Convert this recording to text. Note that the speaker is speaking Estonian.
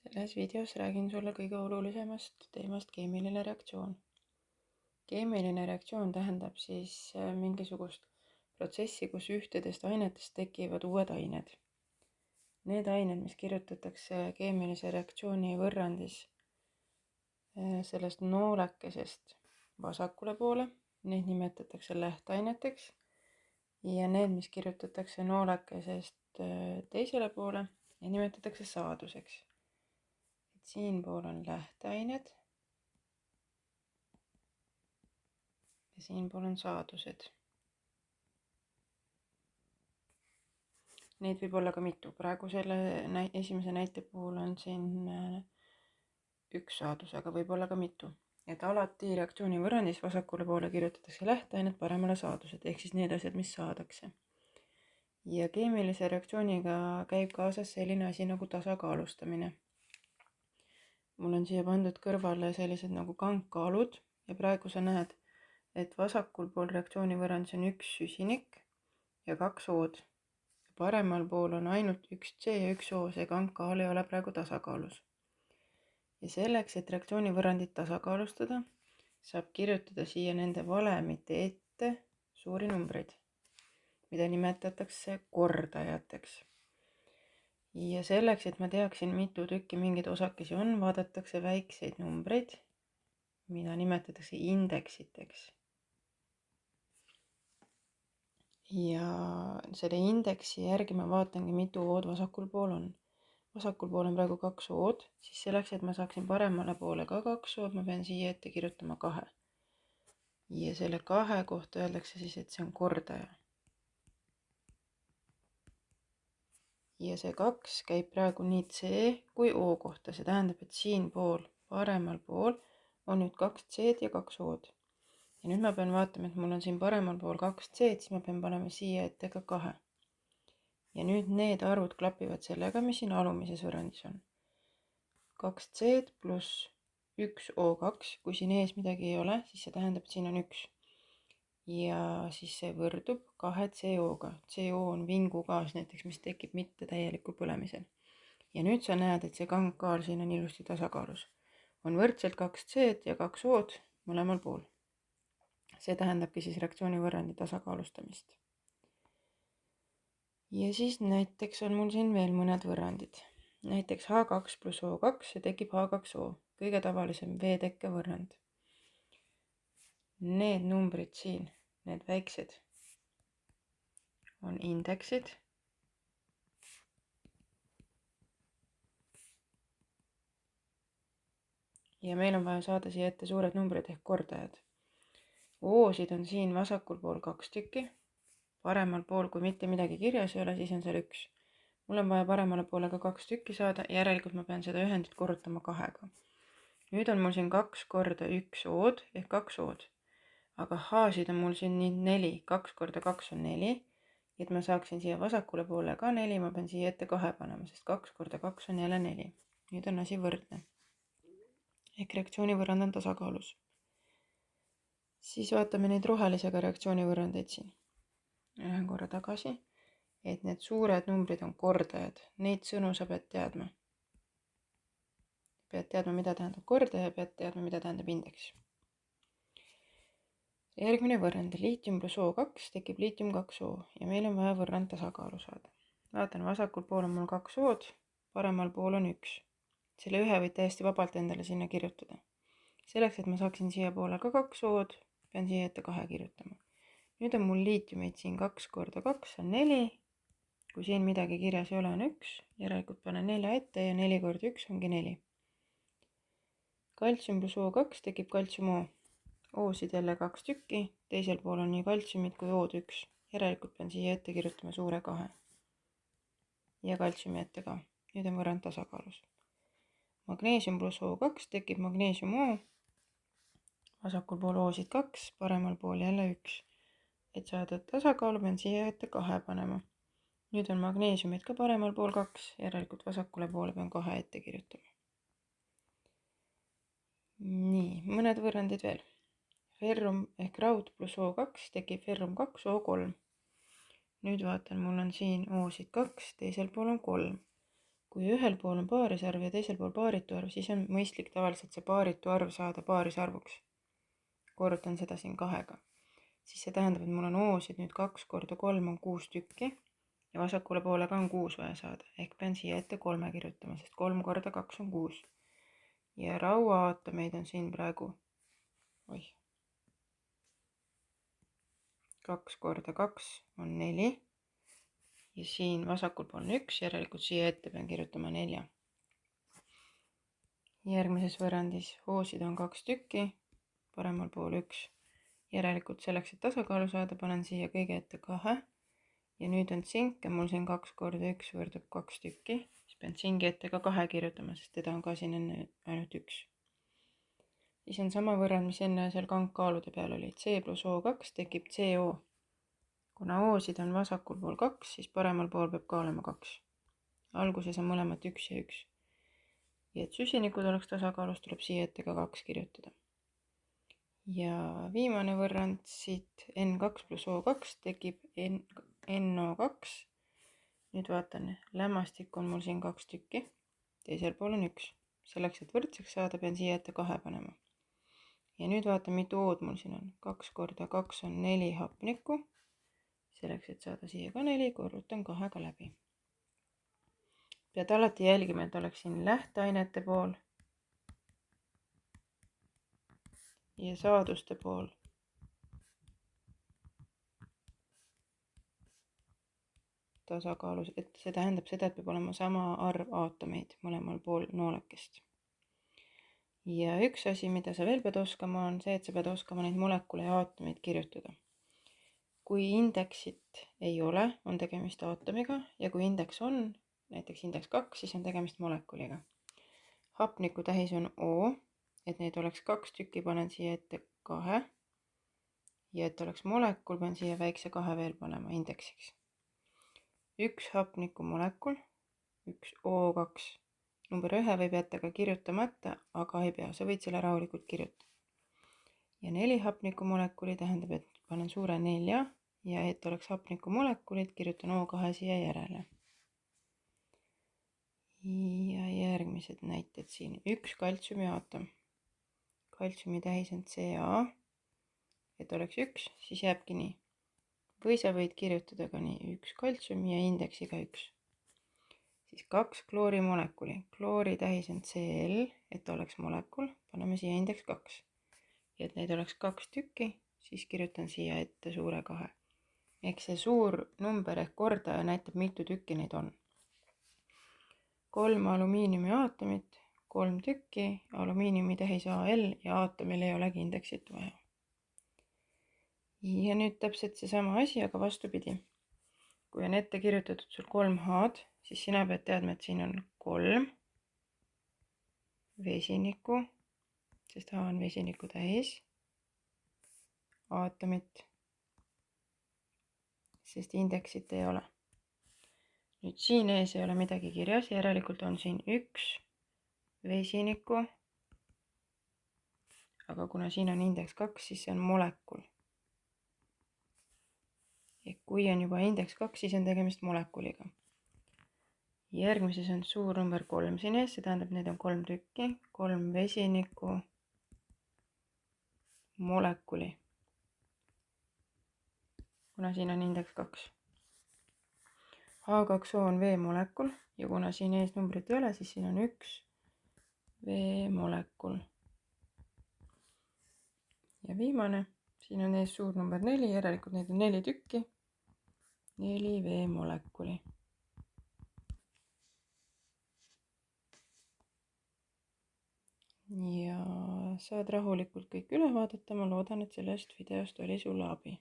Selles videos räägin sulle kõige olulisemast teemast keemiline reaktsioon. Keemiline reaktsioon tähendab siis mingisugust protsessi, kus ühtedest ainetest tekivad uued ained. Need ained, mis kirjutatakse keemilise reaktsiooni võrrandis sellest noolekesest vasakule poole, neid nimetatakse lähteaineteks, ja need, mis kirjutatakse noolekesest teisele poole, neid nimetatakse saaduseks. Siinpool on lähteained ja siinpool on saadused. Neid võib olla ka mitu. Praegu selle esimese näite puhul on siin üks saadus, aga võib olla ka mitu. Et alati reaktsiooni võrrandis vasakule poole kirjutatakse lähteained, paremale saadused, ehk siis need asjad, mis saadakse. Ja keemilise reaktsiooniga käib kaasas selline asi nagu tasakaalustamine. Mul on siia pandud kõrvale sellised nagu kangkaalud ja praegu sa näed, et vasakul pool reaktsiooni võrrandis on üks süsinik ja kaks O-d. Paremal pool on ainult üks C ja üks O, see kangkaal ei ole praegu tasakaalus. Ja selleks, et reaktsiooni võrrandit tasakaalustada, saab kirjutada siia nende valemite ette suuri numbreid, mida nimetatakse kordajateks. Ja selleks, et ma teaksin, mitu tükki mingeid osakesi on, vaadatakse väikseid numbreid, mida nimetatakse indeksiteks. Ja selle indeksi järgi ma vaatangi, mitu O-d vasakul pool on. Vasakul pool on praegu 2 O-d, siis selleks, et ma saaksin paremale poole ka 2 O-d, ma pean siia ette kirjutama 2. Ja selle 2 kohta öeldakse siis, et see on kordaja. Ja see 2 käib praegu nii C kui O kohta. See tähendab, et siin pool, paremal pool on nüüd 2 C-d ja 2 O-d. Ja nüüd ma pean vaatama, et mul on siin paremal pool 2 C-d, siis ma pean panema siia ette ka 2. Ja nüüd need arvud klapivad sellega, mis siin alumises võrrandis on. 2 C-d pluss 1 O2. Kui siin ees midagi ei ole, siis see tähendab, et siin on 1. Ja siis see võrdub 2 CO-ga. CO on vingugaas näiteks, mis tekib mitte täielikul põlemisel. Ja nüüd sa näed, et see kangkaal siin on ilusti tasakaalus. On võrdselt 2 C-d ja 2 O-d mõlemal pool. See tähendabki siis reaktsiooni võrrandi tasakaalustamist. Ja siis näiteks on mul siin veel mõned võrrandid. Näiteks H2 pluss O2, see tekib H2O. Kõige tavalisem veetekke võrrand. Need numbrid siin, need väiksed, on indeksid. Ja meil on vaja saada siia ette suured numbrid ehk kordajad. O-sid on siin vasakul pool 2 tükki. Paremal pool, kui mitte midagi kirjas ei ole, siis on seal 1. Mul on vaja paremale poole ka 2 tükki saada, järelikult ma pean seda ühendit korrutama 2-ga. Nüüd on mul siin 2 korda 1 O-d ehk 2 O-d. Aga H-sid on mul siin nii 4, 2 korda 2 on 4, et ma saaksin siia vasakule poole ka 4, ma pean siia ette 2 panema, sest 2 korda 2 on jälle 4. Nüüd on asi võrdne. Ehk reaktsiooni võrrand on tasakaalus. Siis vaatame neid rohelisega reaktsiooni võrrandeid siin. Lähen korra tagasi, et need suured numbrid on kordajad. Neid sõnu sa pead teadma. Pead teadma, mida tähendab kordaja, pead teadma, mida tähendab indeks. Järgmine võrrand, liitium pluss O2 tekib liitium 2O ja meil on vaja võrrand tasakaalu saada. Vaatan, vasakul pool on mul 2 O-d, paremal pool on 1. Selle ühe võid täiesti vabalt endale sinna kirjutada. Selleks, et ma saaksin siia poole ka 2 O-d, pean siia ette 2 kirjutama. Nüüd on mul liitiumid siin 2 korda 2 on 4. Kui siin midagi kirjas ei ole, on 1. Järelikult panen 4 ette ja 4 korda 1 ongi 4. Kaltsium pluss O2 tekib kaltsium O. O-sid jälle 2 tükki, teisel pool on nii kaltsiumid kui O-d 1. Järelikult pean siia ette kirjutama suure 2. Ja kaltsiumi ette ka. Nüüd on võrrand tasakaalus. Magneesium pluss O2 tekib magneesium O. Vasakul pool O-sid 2, paremal pool jälle 1. Et saada tasakaalu, pean siia ette 2 panema. Nüüd on magneesiumid ka paremal pool 2, järelikult vasakule poole pean 2 ette kirjutama. Nii, mõned võrrandid veel. Ferrum ehk raud pluss O2 tekib ferrum 2 O3. Nüüd vaatan, mul on siin O-sid 2, teisel pool on 3. kui ühel pool on paarisarv ja teisel pool paaritu arv, siis on mõistlik tavaliselt see paaritu arv saada paarisarvuks. Korrutan seda siin 2-ga. Siis see tähendab, et mul on oosid nüüd 2 korda 3 on 6 tükki ja vasakule poole ka on 6 vaja saada. Ehk pean siia ette 3 kirjutama, sest 3 korda 2 on 6. Ja rauaatomeid on siin praegu 2 korda 2 on 4. Ja siin vasakul pool on 1, järelikult siia ette pean kirjutama 4. Järgmises võrrandis oosid on 2 tükki, paremal pool 1. Järelikult selleks, et tasakaalu saada, panen siia kõige ette 2. Ja nüüd on tsink ja mul siin 2 korda 1 võrdub 2 tükki. Siis pean tsingi ette ka 2 kirjutama, sest teda on ka siin enne ainult 1. Siis on sama võrrand, mis enne seal kangkaalude peal oli. C plus O2 tekib CO. Kuna oosid on vasakul pool 2, siis paremal pool peab ka olema 2. Alguses on mõlemad 1 ja 1. Ja et süsinikud oleks tasakaalus, tuleb siia ette ka 2 kirjutada. Ja viimane võrrand siit N2 plus O2 tekib NO2. Nüüd vaatan, lämmastik on mul siin 2 tükki, teisel pool on 1. Selleks, et võrdseks saada, pean siia ette 2 panema. Ja nüüd vaatan, mitu ood mul siin on. 2 korda 2 on 4 hapnikku. Selleks, et saada siia ka 4, korrutan 2-ga läbi. Pead alati jälgima, et oleks siin lähteainete pool ja saaduste pool tasakaalus, et see tähendab seda, et peab olema sama arv aatomeid mõlemal pool noolekest. Ja üks asi, mida sa veel pead oskama, on see, et sa pead oskama neid molekule ja aatomeid kirjutada. Kui indeksit ei ole, on tegemist aatomiga ja kui indeks on, näiteks indeks 2, siis on tegemist molekuliga. Hapniku tähis on O, et neid oleks 2 tükki, panen siia ette 2. Ja et oleks molekul, pean siia väikse 2 veel panema indeksiks. 1 hapniku molekul, 1 O2. Number 1 võib jätta ka kirjutamata, aga ei pea, sa võid selle rahulikult kirjutada. Ja 4 hapniku molekuli tähendab, et panen suure 4 ja et oleks hapniku molekulid, kirjutan O2 siia järele. Ja järgmised näited siin. 1 kaltsiumi aatom. Kaltsiumi tähis on Ca. Et oleks 1, siis jääbki nii. Või sa võid kirjutada ka nii 1 kaltsiumi ja indeksiga 1. Siis 2 kloori molekuli. Kloori tähis on Cl, et oleks molekul. Paneme siia indeks 2. Ja et neid oleks 2 tükki, siis kirjutan siia ette suure 2. Ehk see suur number ehk kordaja näitab, mitu tükki neid on. 3 alumiiniumi aatomit, 3 tükki, alumiiniumi tähis Al ja aatomil ei olegi indeksit vaja. Ja nüüd täpselt seesama asi, aga vastupidi. Kui on ette kirjutatud sul 3 H-d, siis sina pead teadma, et siin on 3 vesinikku, sest H on vesiniku tähis, aatomit, sest indeksit ei ole. Nüüd siin ees ei ole midagi kirjas, järelikult on siin 1 vesinikku, aga kuna siin on indeks 2, siis see on molekul. Ehk kui on juba indeks 2, siis on tegemist molekuliga. Järgmises on suur number 3 siin ees, see tähendab, need on 3 tükki, 3 vesiniku molekuli, kuna siin on indeks 2. H2O on veemolekul ja kuna siin ees numbrit ei ole, siis siin on 1 veemolekul. Ja viimane, siin on ees suur number 4, järelikult neid on 4 tükki, 4 veemolekuli. Ja saad rahulikult kõik üle vaadata, ma loodan, et sellest videost oli sulle abi.